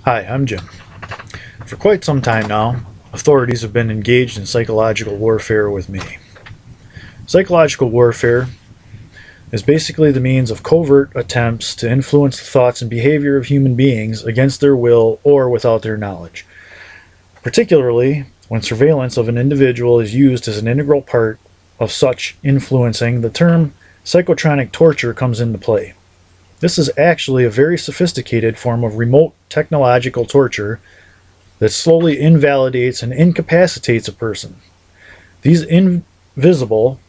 Hi, I'm Jim. For quite some time now, authorities have been engaged in psychological warfare with me. Psychological warfare is basically the means of covert attempts to influence the thoughts and behavior of human beings against their will or without their knowledge, particularly when surveillance of an individual is used as an integral part of such influencing. The term psychotronic torture comes into play. This is actually a very sophisticated form of remote technological torture that slowly invalidates and incapacitates a person. These invisible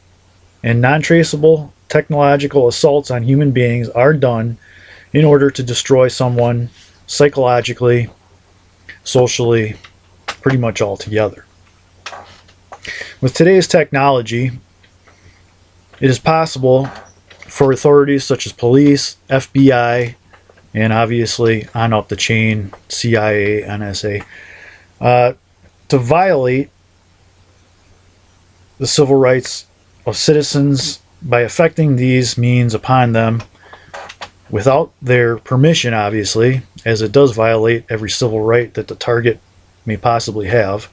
and non-traceable technological assaults on human beings are done in order to destroy someone psychologically, socially, pretty much altogether. With today's technology, it is possible for authorities such as police, FBI, and obviously on up the chain, CIA, NSA, to violate the civil rights of citizens by effecting these means upon them without their permission, obviously, as it does violate every civil right that the target may possibly have.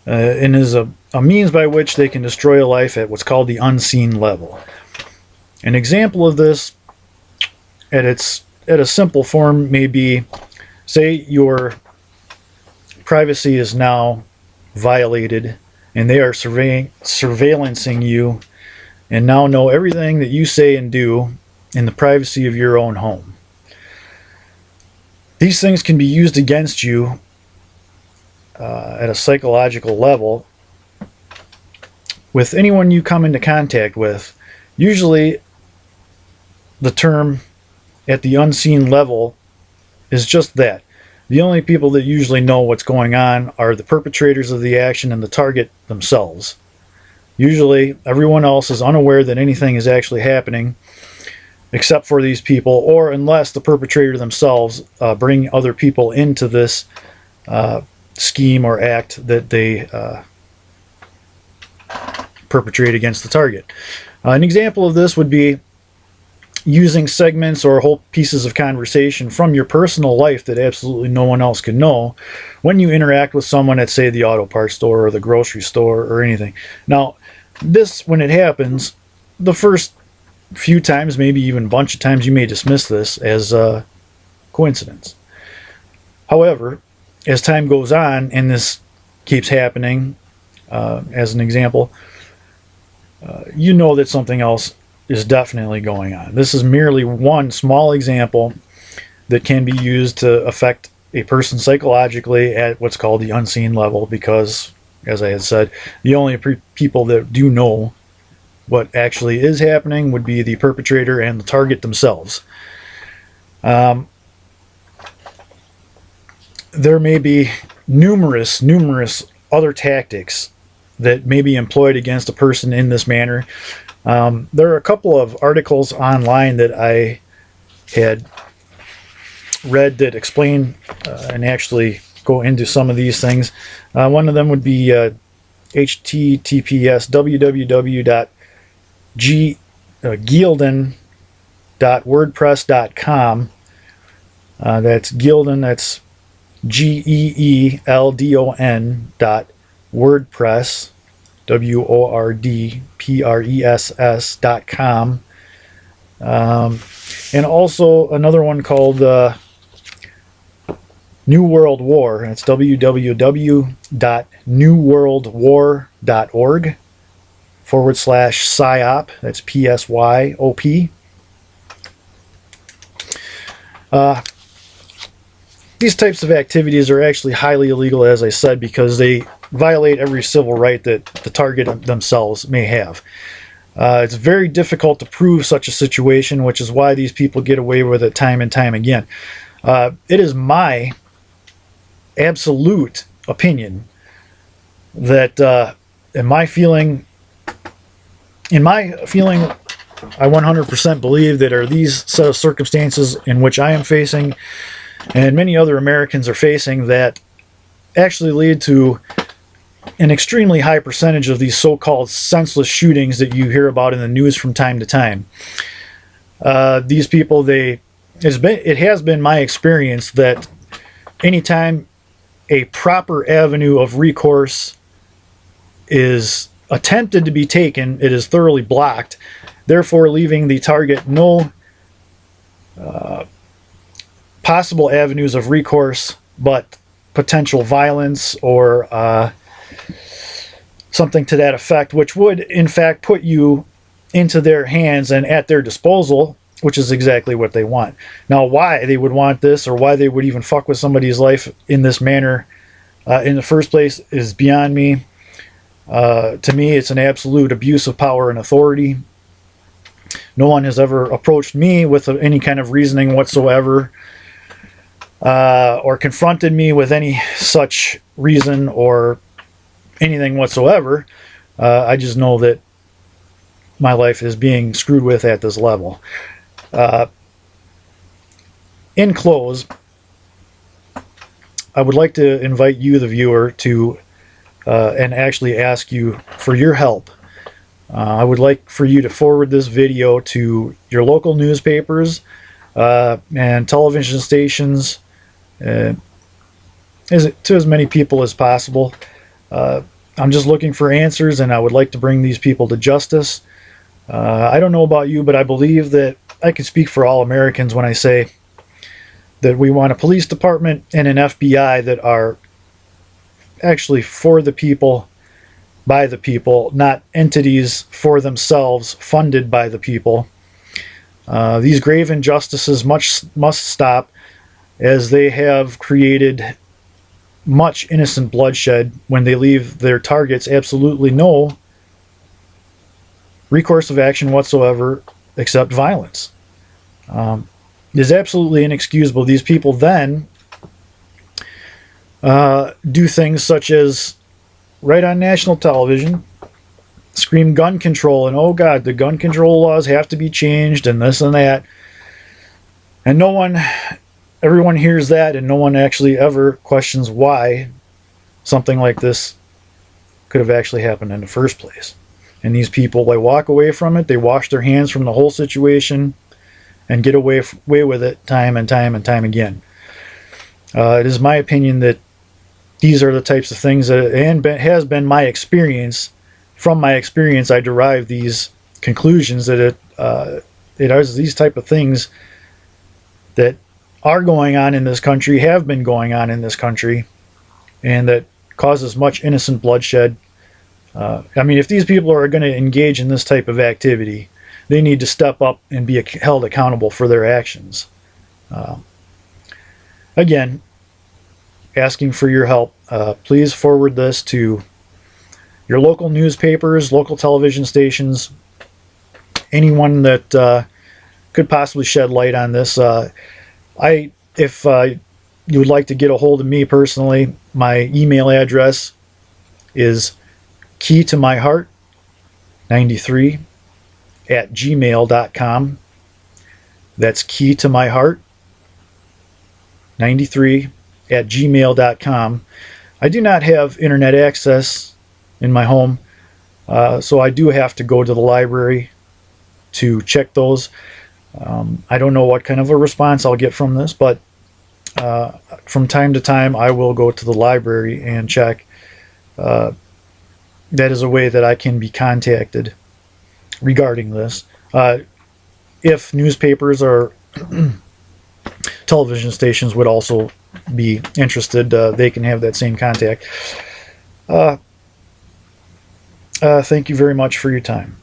And is a means by which they can destroy a life at what's called the unseen level. An example of this at a simple form may be, say your privacy is now violated and they are surveillancing you and now know everything that you say and do in the privacy of your own home. These things can be used against you at a psychological level with anyone you come into contact with. Usually the term at the unseen level is just that. The only people that usually know what's going on are the perpetrators of the action and the target themselves. Usually everyone else is unaware that anything is actually happening except for these people, or unless the perpetrator themselves bring other people into this scheme or act that they perpetrate against the target. An example of this would be using segments or whole pieces of conversation from your personal life that absolutely no one else can know when you interact with someone at, say, the auto parts store or the grocery store or anything. Now, this, when it happens, the first few times, maybe even a bunch of times, you may dismiss this as a coincidence. However, as time goes on and this keeps happening, as an example, you know that something else is definitely going on. This is merely one small example that can be used to affect a person psychologically at what's called the unseen level, because, as I had said, the only people that do know what actually is happening would be the perpetrator and the target themselves. There may be numerous other tactics that may be employed against a person in this manner. There are a couple of articles online that I had read that explain and actually go into some of these things. One of them would be https www.geeldon.wordpress.com. That's Geeldon, that's GEELDON.wordpress, WORDPRESS.com. And also another one called New World War. It's www.newworldwar.org/PSYOP. That's PSYOP. These types of activities are actually highly illegal, as I said, because they violate every civil right that the target themselves may have. It's very difficult to prove such a situation, which is why these people get away with it time and time again. It is my absolute opinion that, in my feeling, I 100% believe that are these set of circumstances in which I am facing and many other Americans are facing that actually lead to an extremely high percentage of these so-called senseless shootings that you hear about in the news from time to time. These people, they it has been my experience that anytime a proper avenue of recourse is attempted to be taken, it is thoroughly blocked, therefore leaving the target no possible avenues of recourse but potential violence or something to that effect, which would in fact put you into their hands and at their disposal, which is exactly what they want. Now, why they would want this, or why they would even fuck with somebody's life in this manner in the first place, is beyond me. To me, it's an absolute abuse of power and authority. No one has ever approached me with any kind of reasoning whatsoever, or confronted me with any such reason or anything whatsoever. I just know that my life is being screwed with at this level. In close, I would like to invite you, the viewer, to and actually ask you for your help. I would like for you to forward this video to your local newspapers and television stations, to as many people as possible. I'm just looking for answers, and I would like to bring these people to justice. I don't know about you, but I believe that I can speak for all Americans when I say that we want a police department and an FBI that are actually for the people, by the people, not entities for themselves, funded by the people. These grave injustices must stop, as they have created much innocent bloodshed when they leave their targets absolutely no recourse of action whatsoever except violence. It is absolutely inexcusable. These people then do things such as, right on national television, scream gun control, and oh god, the gun control laws have to be changed, and this and that. And everyone hears that, and no one actually ever questions why something like this could have actually happened in the first place. And these people, they walk away from it, they wash their hands from the whole situation, and get away with it time and time and time again. It is my opinion that these are the types of things that, and has been my experience. From my experience, I derive these conclusions that it is these type of things that are going on in this country, have been going on in this country, and that causes much innocent bloodshed. I mean, if these people are going to engage in this type of activity, they need to step up and be held accountable for their actions. Again, asking for your help. Please forward this to your local newspapers, local television stations, anyone that could possibly shed light on this. If you would like to get a hold of me personally, my email address is keytomyheart93@gmail.com. That's keytomyheart93@gmail.com. I do not have internet access in my home, so I do have to go to the library to check those. I don't know what kind of a response I'll get from this, but from time to time I will go to the library and check. That is a way that I can be contacted regarding this. If newspapers or television stations would also be interested, they can have that same contact. Thank you very much for your time.